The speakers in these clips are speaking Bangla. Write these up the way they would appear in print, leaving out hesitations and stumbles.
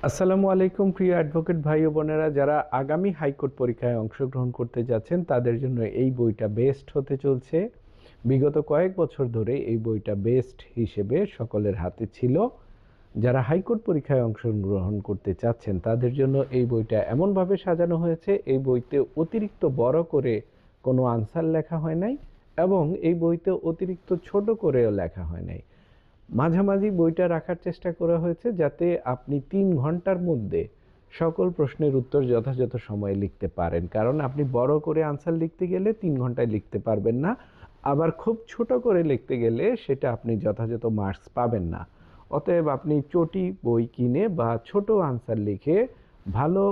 আসসালামু আলাইকুম প্রিয় অ্যাডভোকেট ভাই ও বোনেরা, যারা আগামী হাইকোর্ট পরীক্ষায় অংশগ্রহণ করতে যাচ্ছেন তাদের জন্য এই বইটা বেস্ট হতে চলছে। বিগত কয়েক বছর ধরে এই বইটা বেস্ট হিসেবে সকলের হাতে ছিল। যারা হাইকোর্ট পরীক্ষায় অংশগ্রহণ করতে চাচ্ছেন তাদের জন্য এই বইটা এমনভাবে সাজানো হয়েছে, এই বইতে অতিরিক্ত বড় করে কোনো আনসার লেখা হয় নাই এবং এই বইতে অতিরিক্ত ছোট করেও লেখা হয় নাই। মাঝামাঝি বইটা রাখার চেষ্টা করা হয়েছে যাতে আপনি 3 ঘন্টার মধ্যে সকল প্রশ্নের উত্তর যথাযথ সময়ে লিখতে পারেন, কারণ আপনি বড় করে আনসার লিখতে গেলে 3 ঘন্টায় লিখতে পারবেন না, আবার খুব ছোট করে লিখতে গেলে সেটা আপনি যথাযথ মার্কস পাবেন না। অতএব আপনি চটি বই কিনে বা ছোট আনসার লিখে ভালো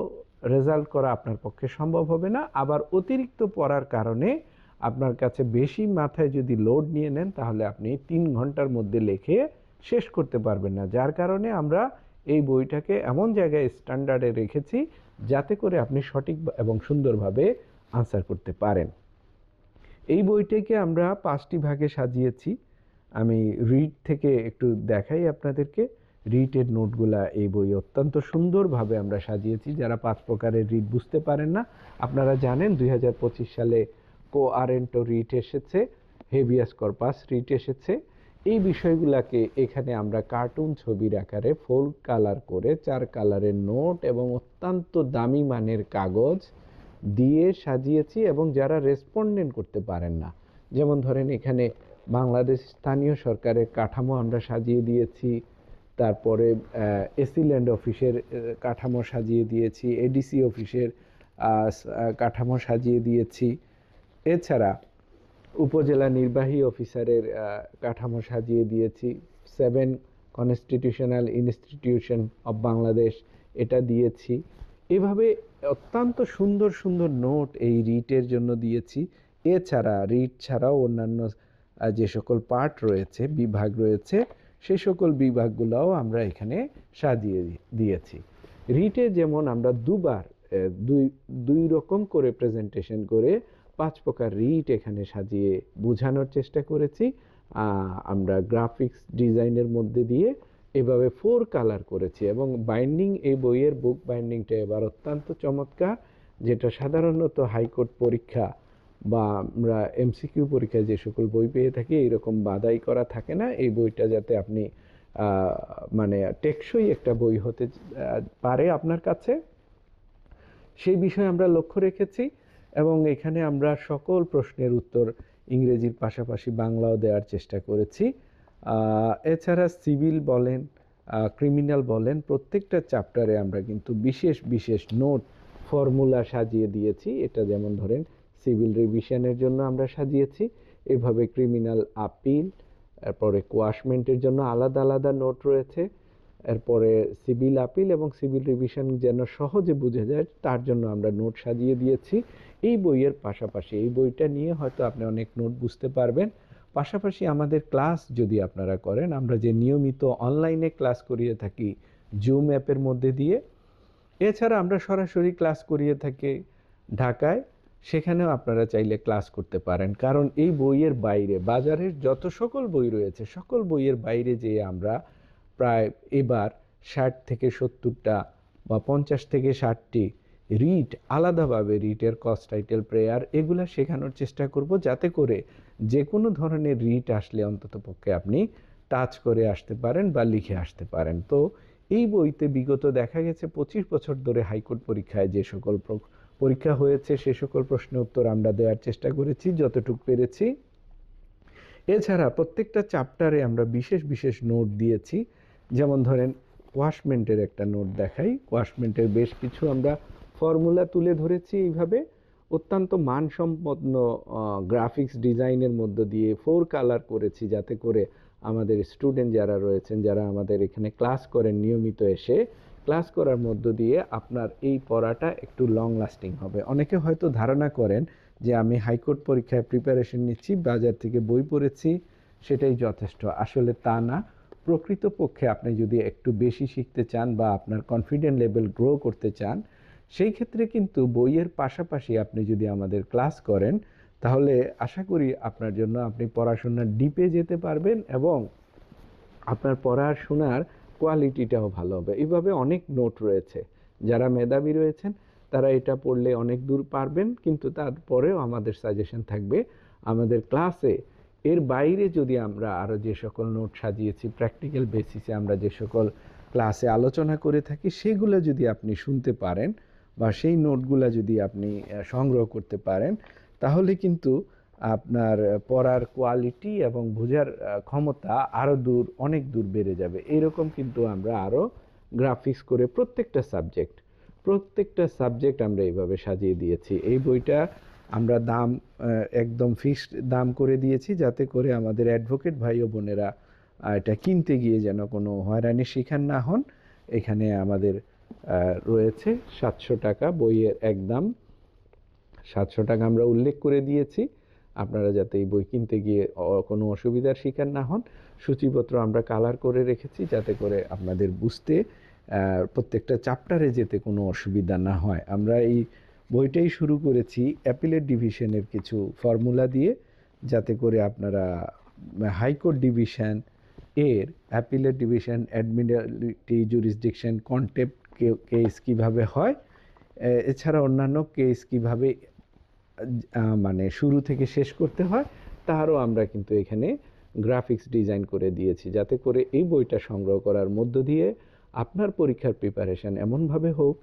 রেজাল্ট করা আপনার পক্ষে সম্ভব হবে না। আবার অতিরিক্ত পড়ার কারণে আপনার কাছে বেশি মাথায় যদি লোড নিয়ে নেন তাহলে আপনি 3 ঘন্টার মধ্যে লিখে শেষ করতে পারবেন না, যার কারণে আমরা এই বইটাকে এমন জায়গায় স্ট্যান্ডার্ডে রেখেছি যাতে করে আপনি সঠিক এবং সুন্দরভাবে আনসার করতে পারেন। এই বইটাকে আমরা 5টি ভাগে সাজিয়েছি। আমি রিড থেকে একটু দেখাই আপনাদেরকে। রিটের নোটগুলা এই বই অত্যন্ত সুন্দরভাবে আমরা সাজিয়েছি। যারা 5 প্রকারের রিট বুঝতে পারেন না, আপনারা জানেন 2025 সালে কোয়ারেন্টো রিট এসেছে, হেভিয়াস কর্পাস রিট এসেছে। এই বিষয়গুলোকে এখানে আমরা কার্টুন ছবির আকারে 4 কালার করে 4 কালারের নোট এবং অত্যন্ত দামি মানের কাগজ দিয়ে সাজিয়েছি। এবং যারা রেসপন্ডেন্ট করতে পারেন না, যেমন ধরেন এখানে বাংলাদেশ স্থানীয় সরকারের কাঠামো আমরা সাজিয়ে দিয়েছি, তারপরে এসি ল্যান্ড অফিসের কাঠামো সাজিয়ে দিয়েছি, এডিসি অফিসের কাঠামো সাজিয়ে দিয়েছি, এছাড়া উপজেলা নির্বাহী অফিসারের কাঠামো সাজিয়ে দিয়েছি, 7 কনস্টিটিউশনাল ইনস্টিটিউশন অব বাংলাদেশ এটা দিয়েছি। এভাবে অত্যন্ত সুন্দর সুন্দর নোট এই রিটের জন্য দিয়েছি। এছাড়া রিট ছাড়াও অন্যান্য যে সকল পার্ট রয়েছে, বিভাগ রয়েছে, সেই সকল বিভাগগুলোও আমরা এখানে সাজিয়ে দিয়েছি। রিটে যেমন আমরা দুই রকম করে প্রেজেন্টেশন করে 5 প্রকার রিট এখানে সাজিয়ে বোঝানোর চেষ্টা করেছি। আমরা গ্রাফিক্স ডিজাইনের মধ্যে দিয়ে এভাবে 4 কালার করেছি এবং বাইন্ডিং, এই বইয়ের বুক বাইন্ডিংটা এবার অত্যন্ত চমৎকার, যেটা সাধারণত হাইকোর্ট পরীক্ষা বা আমরা এমসিকিউ পরীক্ষায় যে সকল বই পেয়ে থাকি এইরকম বাদাই করা থাকে না। এই বইটা যাতে আপনি মানে টেকসই একটা বই হতে পারে আপনার কাছে, সেই বিষয়ে আমরা লক্ষ্য রেখেছি। এবং এখানে আমরা সকল প্রশ্নের উত্তর ইংরেজির পাশাপাশি বাংলাও দেওয়ার চেষ্টা করেছি। এছাড়া সিভিল বলেন, ক্রিমিনাল বলেন, প্রত্যেকটা চ্যাপ্টারে আমরা কিন্তু বিশেষ বিশেষ নোট ফর্মুলা সাজিয়ে দিয়েছি। এটা যেমন ধরেন সিভিল রিভিশনের জন্য আমরা সাজিয়েছি, এভাবে ক্রিমিনাল আপিল, এরপরে কোয়াশমেন্টের জন্য আলাদা আলাদা নোট রয়েছে, এরপরে সিভিল আপিল এবং সিভিল রিভিশন যেন সহজে বোঝা যায় তার জন্য আমরা নোট সাজিয়ে দিয়েছি। এই বইয়ের পাশাপাশি এই বইটা নিয়ে হয়তো আপনি অনেক নোট বুঝতে পারবেন। পাশাপাশি আমাদের ক্লাস যদি আপনারা করেন, আমরা যে নিয়মিত অনলাইনে ক্লাস করিয়ে থাকি জুম অ্যাপের মধ্যে দিয়ে, এছাড়া আমরা সরাসরি ক্লাস করিয়ে থাকি ঢাকায়, সেখানেও আপনারা চাইলে ক্লাস করতে পারেন। কারণ এই বইয়ের বাইরে বাজারের যত সকল বই রয়েছে সকল বইয়ের বাইরে যে আমরা প্রায় এবার 60 থেকে 70টা বা 50 থেকে 60টি রিট আলাদাভাবে, রিটের কজ টাইটেল প্রেয়ার এগুলা শেখানোর চেষ্টা করব, যাতে করে যে কোনো ধরনের রিট আসলে অন্তত পক্ষে আপনি টাচ করে আসতে পারেন বা লিখে আসতে পারেন। তো এই বইতে বিগত দেখা গেছে 25 বছর ধরে হাইকোর্ট পরীক্ষায় যে সকল পরীক্ষা হয়েছে সে সকল প্রশ্নের উত্তর আমরা দেওয়ার চেষ্টা করেছি যতটুকু পেরেছি। এছাড়া প্রত্যেকটা চ্যাপ্টারে আমরা বিশেষ বিশেষ নোট দিয়েছি। যেমন ধরেন ওয়াশমেন্টের একটা নোট দেখাই, ওয়াশমেন্টের বেশ কিছু আমরা ফর্মুলা তুলে ধরেছি। এইভাবে অত্যন্ত মানসম্পন্ন গ্রাফিক্স ডিজাইনের মধ্য দিয়ে 4 কালার করেছি, যাতে করে আমাদের স্টুডেন্ট যারা রয়েছেন, যারা আমাদের এখানে ক্লাস করেন নিয়মিত এসে ক্লাস করার মধ্য দিয়ে আপনার এই পড়াটা একটু লং লাস্টিং হবে। অনেকে হয়তো ধারণা করেন যে আমি হাইকোর্ট পরীক্ষায় প্রিপারেশন নিচ্ছি, বাজার থেকে বই পড়েছি, সেটাই যথেষ্ট। আসলে তা না। প্রকৃতপক্ষে আপনি যদি একটু বেশি শিখতে চান বা আপনার কনফিডেন্ট লেভেল গ্রো করতে চান, সেই ক্ষেত্রে কিন্তু বইয়ের পাশাপাশি আপনি যদি আমাদের ক্লাস করেন তাহলে আশা করি আপনার জন্য আপনি পড়াশোনার ডিপে যেতে পারবেন এবং আপনার পড়াশোনার কোয়ালিটিটাও ভালো হবে। এইভাবে অনেক নোট রয়েছে। যারা মেধাবী রয়েছেন তারা এটা পড়লে অনেক দূর পারবেন, কিন্তু তারপরেও আমাদের সাজেশন থাকবে আমাদের ক্লাসে এর বাইরে যদি আমরা আরও যে সকল নোট সাজিয়েছি, প্র্যাকটিক্যাল বেসিসে আমরা যে সকল ক্লাসে আলোচনা করে থাকি, সেগুলো যদি আপনি শুনতে পারেন বা সেই নোটগুলো যদি আপনি সংগ্রহ করতে পারেন, তাহলে কিন্তু আপনার পড়ার কোয়ালিটি এবং বোঝার ক্ষমতা আরও অনেক দূর বেড়ে যাবে। এইরকম কিন্তু আমরা আরও গ্রাফিক্স করে প্রত্যেকটা সাবজেক্ট আমরা এইভাবে সাজিয়ে দিয়েছি। এই বইটা আমরা দাম একদম ফিক্সড দাম করে দিয়েছি, যাতে করে আমাদের অ্যাডভোকেট ভাই ও বোনেরা এটা কিনতে গিয়ে যেন কোনো হয়রানির শিকার না হন। এখানে আমাদের রয়েছে 700 টাকা বইয়ের একদম 700 টাকা আমরা উল্লেখ করে দিয়েছি, আপনারা যাতে এই বই কিনতে গিয়ে কোনো অসুবিধার শিকার না হন। সূচিপত্র আমরা কালার করে রেখেছি যাতে করে আপনাদের বুঝতে প্রত্যেকটা চ্যাপ্টারে যেতে কোনো অসুবিধা না হয়। আমরা এই বইটাই শুরু করেছি অ্যাপিলেট ডিভিশনের কিছু ফর্মুলা দিয়ে, যাতে করে আপনারা হাইকোর্ট ডিভিশন এর appellate division, administrative jurisdiction, contempt case কীভাবে হয়, এছাড়া অন্যান্য কেস কীভাবে মানে শুরু থেকে শেষ করতে হয়, তারও আমরা কিন্তু এখানে গ্রাফিক্স ডিজাইন করে দিয়েছি, যাতে করে এই বইটা সংগ্রহ করার মধ্য দিয়ে আপনার পরীক্ষার প্রিপারেশন এমনভাবে হোক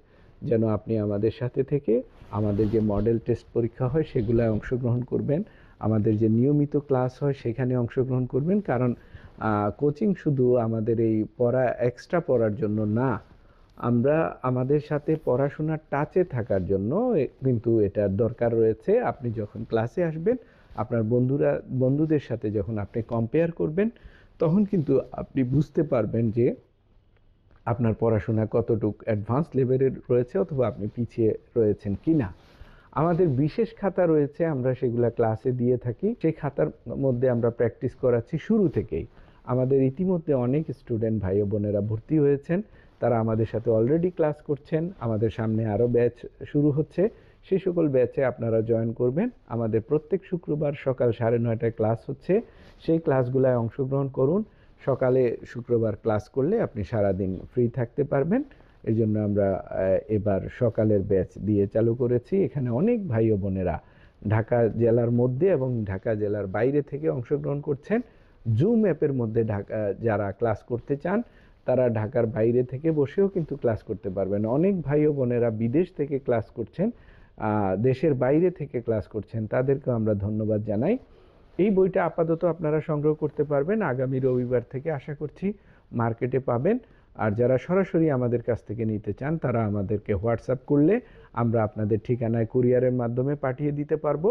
যেন আপনি আমাদের সাথে থেকে আমাদের যে মডেল টেস্ট পরীক্ষা হয় সেগুলোয় অংশগ্রহণ করবেন, আমাদের যে নিয়মিত ক্লাস হয় সেখানে অংশগ্রহণ করবেন। কারণ কোচিং শুধু আমাদের এই এক্সট্রা পড়ার জন্য না, আমরা আমাদের সাথে পড়াশোনার টাচে থাকার জন্য কিন্তু এটার দরকার রয়েছে। আপনি যখন ক্লাসে আসবেন, আপনার বন্ধুদের সাথে যখন আপনি কম্পেয়ার করবেন, তখন কিন্তু আপনি বুঝতে পারবেন যে আপনার পড়াশোনা কতটুকু অ্যাডভান্স লেভেলের রয়েছে অথবা আপনি পিছিয়ে রয়েছেন কিনা। আমাদের বিশেষ খাতা রয়েছে, আমরা সেগুলা ক্লাসে দিয়ে থাকি। সেই খাতার মধ্যে আমরা প্র্যাকটিস করাচ্ছি শুরু থেকেই। আমাদের ইতিমধ্যে অনেক স্টুডেন্ট ভাই ও বোনেরা ভর্তি হয়েছেন, তারা আমাদের সাথে অলরেডি ক্লাস করছেন। আমাদের সামনে আরও ব্যাচ শুরু হচ্ছে, সেই সকল ব্যাচে আপনারা জয়েন করবেন। আমাদের প্রত্যেক শুক্রবার সকাল 9:30টায় ক্লাস হচ্ছে, সেই ক্লাসগুলোয় অংশগ্রহণ করুন। সকালে শুক্রবার ক্লাস করলে আপনি সারাদিন ফ্রি থাকতে পারবেন। এই জন্য আমরা এবার সকালের ব্যাচ দিয়ে চালু করেছি। এখানে অনেক ভাই ও বোনেরা ঢাকা জেলার মধ্যে এবং ঢাকা জেলার বাইরে থেকে অংশগ্রহণ করছেন। জুম অ্যাপের মধ্যে যারা ক্লাস করতে চান তারা ঢাকার বাইরে থেকে বসেও কিন্তু ক্লাস করতে পারবেন। অনেক ভাই ও বোনেরা বিদেশ থেকে ক্লাস করছেন, দেশের বাইরে থেকে ক্লাস করছেন, তাদেরকেও আমরা ধন্যবাদ জানাই। এই বইটা আপাতত আপনারা সংগ্রহ করতে পারবেন, আগামী রবিবার থেকে আশা করছি মার্কেটে পাবেন। আর যারা সরাসরি আমাদের কাছ থেকে নিতে চান তারা আমাদেরকে হোয়াটসঅ্যাপ করলে আমরা আপনাদের ঠিকানায় কুরিয়ারের মাধ্যমে পাঠিয়ে দিতে পারবো।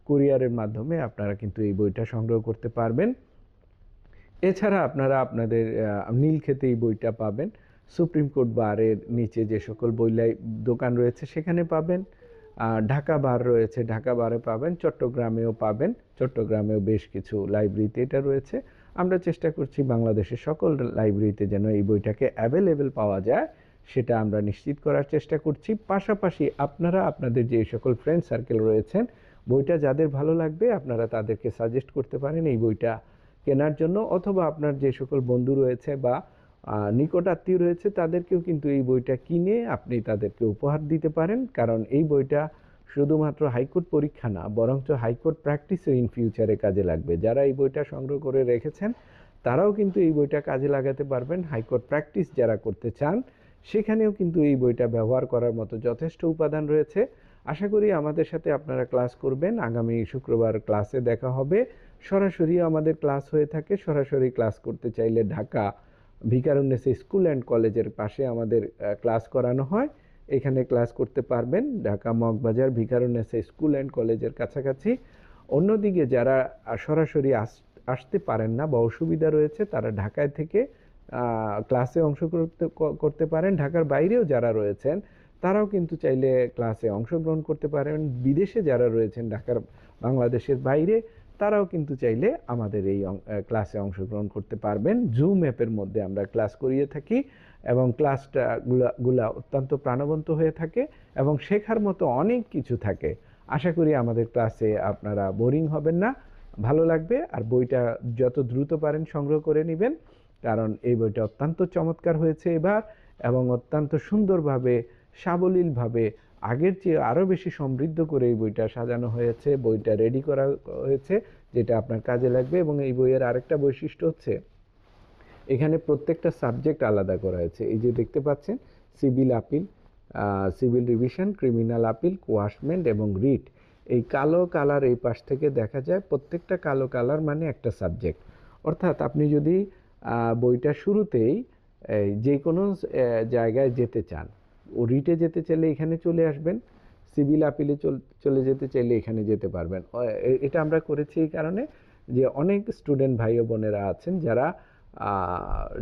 কুরিয়ারের মাধ্যমে আপনারা কিন্তু এই বইটা সংগ্রহ করতে পারবেন। এছাড়া আপনারা আপনাদের নীলক্ষেতে এই বইটা পাবেন। সুপ্রিম কোর্ট বারের নিচে যে সকল বই দোকান রয়েছে সেখানে পাবেন। ঢাকা বার রয়েছে, ঢাকা বারে পাবেন। চট্টগ্রামেও পাবেন, চট্টগ্রামেও বেশ কিছু লাইব্রেরিতে এটা রয়েছে। আমরা চেষ্টা করছি বাংলাদেশের সকল লাইব্রেরিতে যেন এই বইটাকে অ্যাভেলেবেল পাওয়া যায়, সেটা আমরা নিশ্চিত করার চেষ্টা করছি। পাশাপাশি আপনারা আপনাদের যে সকল ফ্রেন্ড সার্কেল রয়েছেন, বইটা যাদের ভালো লাগবে আপনারা তাদেরকে সাজেস্ট করতে পারেন এই বইটা কেনার জন্য, অথবা আপনার যে সকল বন্ধু রয়েছে বা নিকট আত্মীয় রয়েছে তাদেরকেও কিন্তু এই বইটা কিনে আপনি তাদেরকে উপহার দিতে পারেন। কারণ এই বইটা শুধুমাত্র হাইকোর্ট পরীক্ষা না, বরঞ্চ হাইকোর্ট প্র্যাকটিসও ইন ফিউচারে কাজে লাগবে। যারা এই বইটা সংগ্রহ করে রেখেছেন তারাও কিন্তু এই বইটা কাজে লাগাতে পারবেন। হাইকোর্ট প্র্যাকটিস যারা করতে চান সেখানেও কিন্তু এই বইটা ব্যবহার করার মতো যথেষ্ট উপাদান রয়েছে। আশা করি আমাদের সাথে আপনারা ক্লাস করবেন। আগামী শুক্রবার ক্লাসে দেখা হবে। সরাসরি আমাদের ক্লাস হয়ে থাকে। সরাসরি ক্লাস করতে চাইলে ঢাকা ভিকারুননিসা স্কুল অ্যান্ড কলেজের পাশে আমাদের ক্লাস করানো হয়, এখানে ক্লাস করতে পারবেন। ঢাকা মগবাজার ভিকারুননিসা স্কুল অ্যান্ড কলেজের কাছাকাছি। অন্যদিকে যারা সরাসরি আসতে পারেন না বা অসুবিধা রয়েছে তারা ঢাকায় থেকে ক্লাসে করতে পারেন। ঢাকার বাইরেও যারা রয়েছেন তারাও কিন্তু চাইলে ক্লাসে অংশগ্রহণ করতে পারেন। বিদেশে যারা রয়েছেন ঢাকার বাংলাদেশের বাইরে তারাও কিন্তু চাইলে আমাদের এই ক্লাসে অংশগ্রহণ করতে পারবেন। জুম অ্যাপের মধ্যে আমরা ক্লাস করিয়ে থাকি এবং ক্লাসগুলা অত্যন্ত প্রাণবন্ত হয়ে থাকে এবং শেখার মতো অনেক কিছু থাকে। আশা করি আমাদের ক্লাসে আপনারা বোরিং হবেন না, ভালো লাগবে। আর বইটা যত দ্রুত পারেন সংগ্রহ করে নেবেন, কারণ এই বইটা অত্যন্ত চমৎকার হয়েছে এবার, এবং অত্যন্ত সুন্দরভাবে সাবলীলভাবে আগের চেয়ে আরও বেশি সমৃদ্ধ করে এই বইটা সাজানো হয়েছে, বইটা রেডি করা হয়েছে, যেটা আপনার কাজে লাগবে। এবং এই বইয়ের আরেকটা বৈশিষ্ট্য হচ্ছে এখানে প্রত্যেকটা সাবজেক্ট আলাদা করা হয়েছে। এই যে দেখতে পাচ্ছেন, civil appeal, civil revision, criminal appeal, quashment এবং রিট। এই কালো কালার এই পাশ থেকে দেখা যায়, প্রত্যেকটা কালো কালার মানে একটা সাবজেক্ট। অর্থাৎ আপনি যদি বইটা শুরুতেই যে কোনো জায়গায় যেতে চান, ও রিটে যেতে চাইলে এখানে চলে আসবেন, সিভিল আপিলে চলে যেতে চাইলে এখানে যেতে পারবেন। এটা আমরা করেছি এই কারণে যে অনেক স্টুডেন্ট ভাই ও বোনেরা আছেন যারা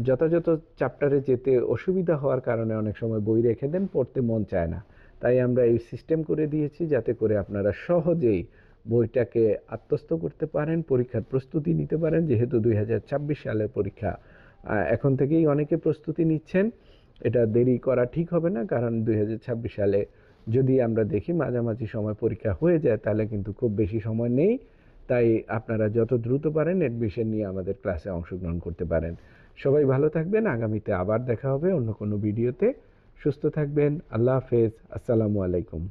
যথাযথ চ্যাপ্টারে যেতে অসুবিধা হওয়ার কারণে অনেক সময় বই রেখে দেন, পড়তে মন চায় না। তাই আমরা এই সিস্টেম করে দিয়েছি যাতে করে আপনারা সহজেই বইটাকে আত্মস্থ করতে পারেন, পরীক্ষার প্রস্তুতি নিতে পারেন। যেহেতু 2026 সালের পরীক্ষা, এখন থেকেই অনেকে প্রস্তুতি নিচ্ছেন। এটা দেরি করা ঠিক হবে না, কারণ 2026 সালে যদি আমরা দেখি মাঝামাঝি সময় পরীক্ষা হয়ে যায়, তাহলে কিন্তু খুব বেশি সময় নেই। তাই আপনারা যত দ্রুত পারেন অ্যাডমিশন নিয়ে আমাদের ক্লাসে অংশগ্রহণ করতে পারেন। সবাই ভালো থাকবেন, আগামীতে আবার দেখা হবে অন্য কোনো ভিডিওতে। সুস্থ থাকবেন, আল্লাহ হাফেজ, আসসালামু আলাইকুম।